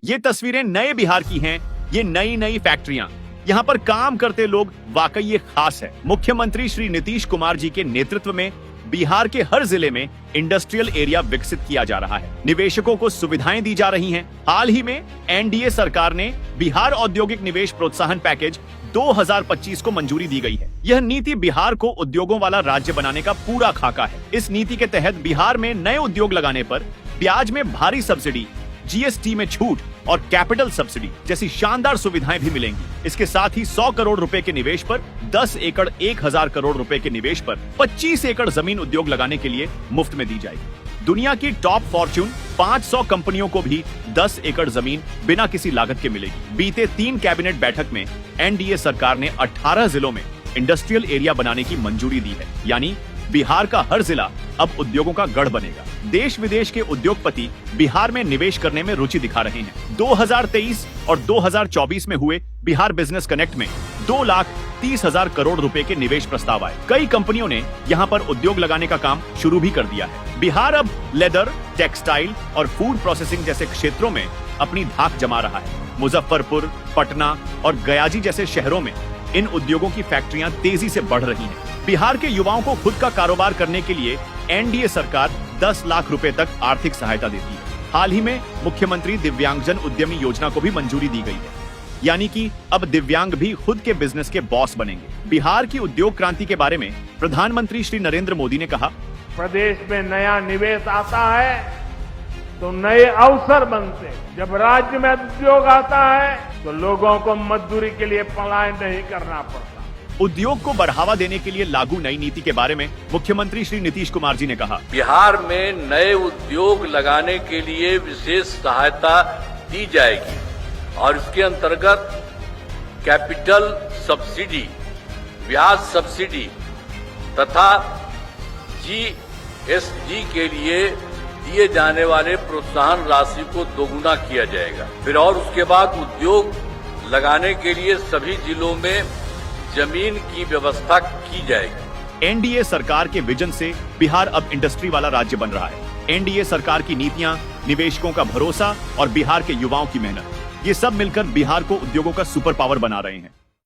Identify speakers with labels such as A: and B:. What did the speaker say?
A: ये तस्वीरें नए बिहार की हैं, ये नई नई फैक्ट्रियां, यहाँ पर काम करते लोग, वाकई ये खास है। मुख्यमंत्री श्री नीतीश कुमार जी के नेतृत्व में बिहार के हर जिले में इंडस्ट्रियल एरिया विकसित किया जा रहा है। निवेशकों को सुविधाएं दी जा रही हैं। हाल ही में एनडीए सरकार ने बिहार औद्योगिक निवेश प्रोत्साहन पैकेज 2025 को मंजूरी दी गई है। यह नीति बिहार को उद्योगों वाला राज्य बनाने का पूरा खाका है। इस नीति के तहत बिहार में नए उद्योग लगाने पर ब्याज में भारी सब्सिडी, जीएसटी में छूट और कैपिटल सब्सिडी जैसी शानदार सुविधाएं भी मिलेंगी। इसके साथ ही 100 करोड़ रुपए के निवेश पर 10 एकड़ 1000 करोड़ रुपए के निवेश पर 25 एकड़ जमीन उद्योग लगाने के लिए मुफ्त में दी जाएगी। दुनिया की टॉप फॉर्च्यून 500 कंपनियों को भी 10 एकड़ जमीन बिना किसी लागत के मिलेगी। बीते 3 कैबिनेट बैठक में एनडीए सरकार ने 18 जिलों में इंडस्ट्रियल एरिया बनाने की मंजूरी दी है, यानी बिहार का हर जिला अब उद्योगों का गढ़ बनेगा। देश विदेश के उद्योगपति बिहार में निवेश करने में रुचि दिखा रहे हैं। 2023 और 2024 में हुए बिहार बिजनेस कनेक्ट में 2,30,000 करोड़ रुपए के निवेश प्रस्ताव आए। कई कंपनियों ने यहां पर उद्योग लगाने का काम शुरू भी कर दिया है। बिहार अब लेदर, टेक्सटाइल और फूड प्रोसेसिंग जैसे क्षेत्रों में अपनी धाक जमा रहा है। मुजफ्फरपुर, पटना और गयाजी जैसे शहरों में इन उद्योगों की फैक्ट्रियां तेजी से बढ़ रही हैं। बिहार के युवाओं को खुद का कारोबार करने के लिए एनडीए सरकार 10 लाख रुपए तक आर्थिक सहायता देती है। हाल ही में मुख्यमंत्री दिव्यांगजन उद्यमी योजना को भी मंजूरी दी गई है, यानी कि अब दिव्यांग भी खुद के बिजनेस के बॉस बनेंगे। बिहार की उद्योग क्रांति के बारे में प्रधानमंत्री श्री नरेंद्र मोदी ने कहा,
B: प्रदेश में नया निवेश आता है तो नए अवसर बनते हैं। जब राज्य में उद्योग आता है तो लोगों को मजदूरी के लिए पलायन नहीं करना पड़ता।
A: उद्योग को बढ़ावा देने के लिए लागू नई नीति के बारे में मुख्यमंत्री श्री नीतीश कुमार जी ने कहा,
C: बिहार में नए उद्योग लगाने के लिए विशेष सहायता दी जाएगी और इसके अंतर्गत कैपिटल सब्सिडी, ब्याज सब्सिडी तथा जीएसटी के लिए दिए जाने वाले प्रोत्साहन राशि को दोगुना किया जाएगा। फिर और उसके बाद उद्योग लगाने के लिए सभी जिलों में जमीन की व्यवस्था की जाएगी।
A: एनडीए सरकार के विजन से बिहार अब इंडस्ट्री वाला राज्य बन रहा है। एनडीए सरकार की नीतियां, निवेशकों का भरोसा और बिहार के युवाओं की मेहनत, ये सब मिलकर बिहार को उद्योगों का सुपर पावर बना रहे हैं।